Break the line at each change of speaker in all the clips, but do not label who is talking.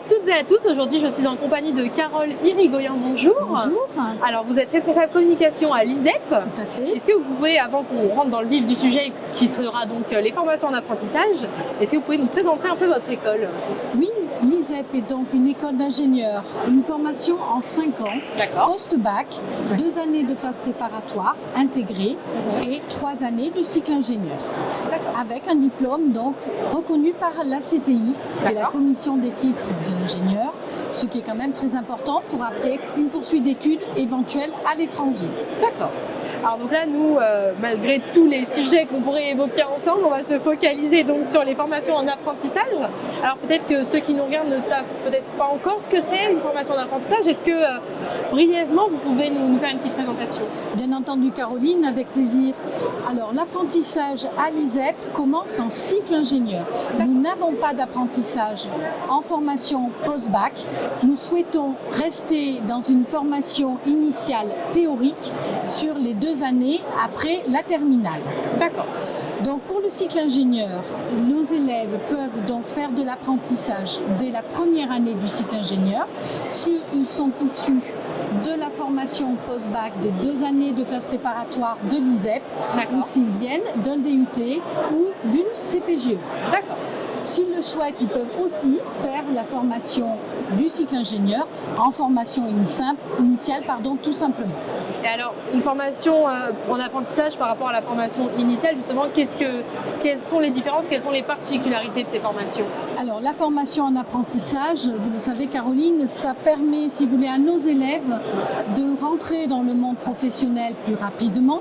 toutes et à tous, aujourd'hui je suis en compagnie de Carole Irigoyen, bonjour.
Bonjour.
Alors vous êtes responsable communication à l'ISEP.
Tout à fait.
Est-ce que vous pouvez, avant qu'on rentre dans le vif du sujet qui sera donc les formations en apprentissage, est-ce que vous pouvez nous présenter un peu votre école?
Oui, l'ISEP est donc une école d'ingénieurs, une formation en 5 ans,
D'accord.
post-bac, 2 années de classe préparatoire intégrée et 3 années de cycle ingénieur.
D'accord.
Avec un diplôme donc reconnu par la CTI, qui est la
D'accord.
commission des titres de l'ingénieur, ce qui est quand même très important pour après une poursuite d'études éventuelle à l'étranger.
D'accord. Alors donc là, nous, malgré tous les sujets qu'on pourrait évoquer ensemble, on va se focaliser donc sur les formations en apprentissage. Alors peut-être que ceux qui nous regardent ne savent peut-être pas encore ce que c'est une formation en apprentissage. Est-ce que brièvement, vous pouvez nous faire une petite présentation?
Bien entendu Caroline, avec plaisir. Alors l'apprentissage à l'ISEP commence en cycle ingénieur. Nous n'avons pas d'apprentissage en formation post-bac. Nous souhaitons rester dans une formation initiale théorique sur les 2 années après la terminale.
D'accord.
Donc pour le cycle ingénieur, nos élèves peuvent donc faire de l'apprentissage dès la première année du cycle ingénieur s'ils sont issus de la formation post-bac des 2 années de classe préparatoire de l'ISEP ou s'ils viennent d'un DUT ou d'une CPGE.
D'accord.
S'ils le souhaitent, ils peuvent aussi faire la formation du cycle ingénieur en formation initiale, tout simplement.
Et alors, une formation en apprentissage par rapport à la formation initiale, justement, quelles sont les différences, quelles sont les particularités de ces formations?
Alors, la formation en apprentissage, vous le savez Caroline, ça permet, si vous voulez, à nos élèves de rentrer dans le monde professionnel plus rapidement,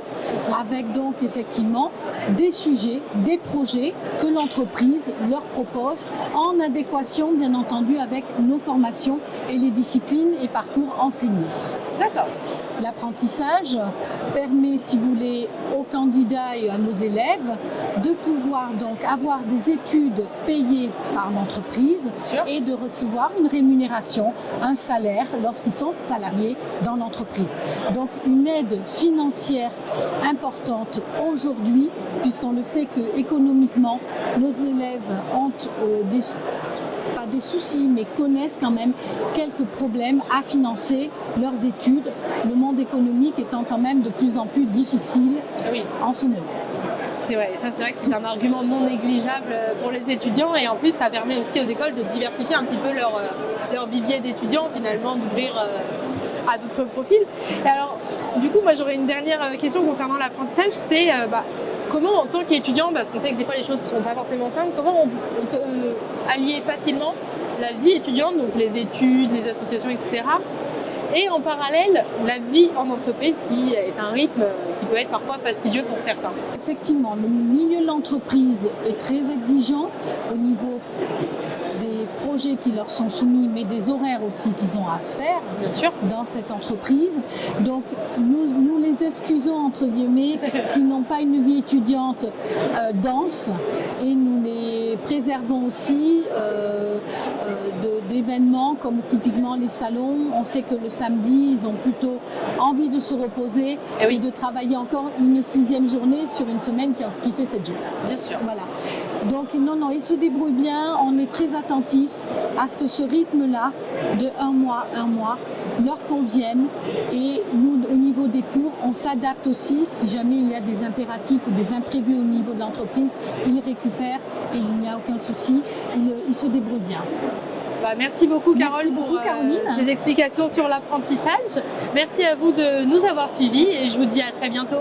avec donc effectivement des sujets, des projets que l'entreprise leur propose en adéquation, bien entendu, avec nos formations et les disciplines et parcours enseignés.
D'accord.
L'apprentissage permet, si vous voulez, aux candidats et à nos élèves de pouvoir donc avoir des études payées par l'entreprise et de recevoir une rémunération, un salaire lorsqu'ils sont salariés dans l'entreprise. Donc une aide financière importante aujourd'hui, puisqu'on le sait que économiquement, nos élèves ont pas des soucis, mais connaissent quand même quelques problèmes à financer leurs études, le monde économique étant quand même de plus en plus difficile en ce moment.
C'est vrai, ça c'est vrai que c'est un argument non négligeable pour les étudiants et en plus ça permet aussi aux écoles de diversifier un petit peu leur vivier d'étudiants, finalement d'ouvrir à d'autres profils. Et alors, du coup, moi j'aurais une dernière question concernant l'apprentissage, c'est comment en tant qu'étudiant, parce qu'on sait que des fois les choses ne sont pas forcément simples, comment on peut allier facilement la vie étudiante, donc les études, les associations, etc., et en parallèle la vie en entreprise qui est un rythme qui peut être parfois fastidieux pour certains.
Effectivement, le milieu de l'entreprise est très exigeant au niveau des projets qui leur sont soumis, mais des horaires aussi qu'ils ont à faire dans cette entreprise. Donc nous les excusons entre guillemets s'ils n'ont pas une vie étudiante dense et nous les préservons aussi d'événements comme typiquement les salons. On sait que le samedi, ils ont plutôt envie de se reposer et de travailler encore une 6e journée sur une semaine qui fait 7 jours.
Bien sûr.
Voilà. Donc non, ils se débrouillent bien. On est très attentifs à ce que ce rythme-là de un mois, leur convienne. Et nous, au niveau des cours, on s'adapte aussi. Si jamais il y a des impératifs ou des imprévus au niveau de l'entreprise, ils récupèrent et il n'y a aucun souci. Ils se débrouillent bien.
Merci beaucoup Carole pour
Caroline.
ces explications sur l'apprentissage. Merci à vous de nous avoir suivis et je vous dis à très bientôt.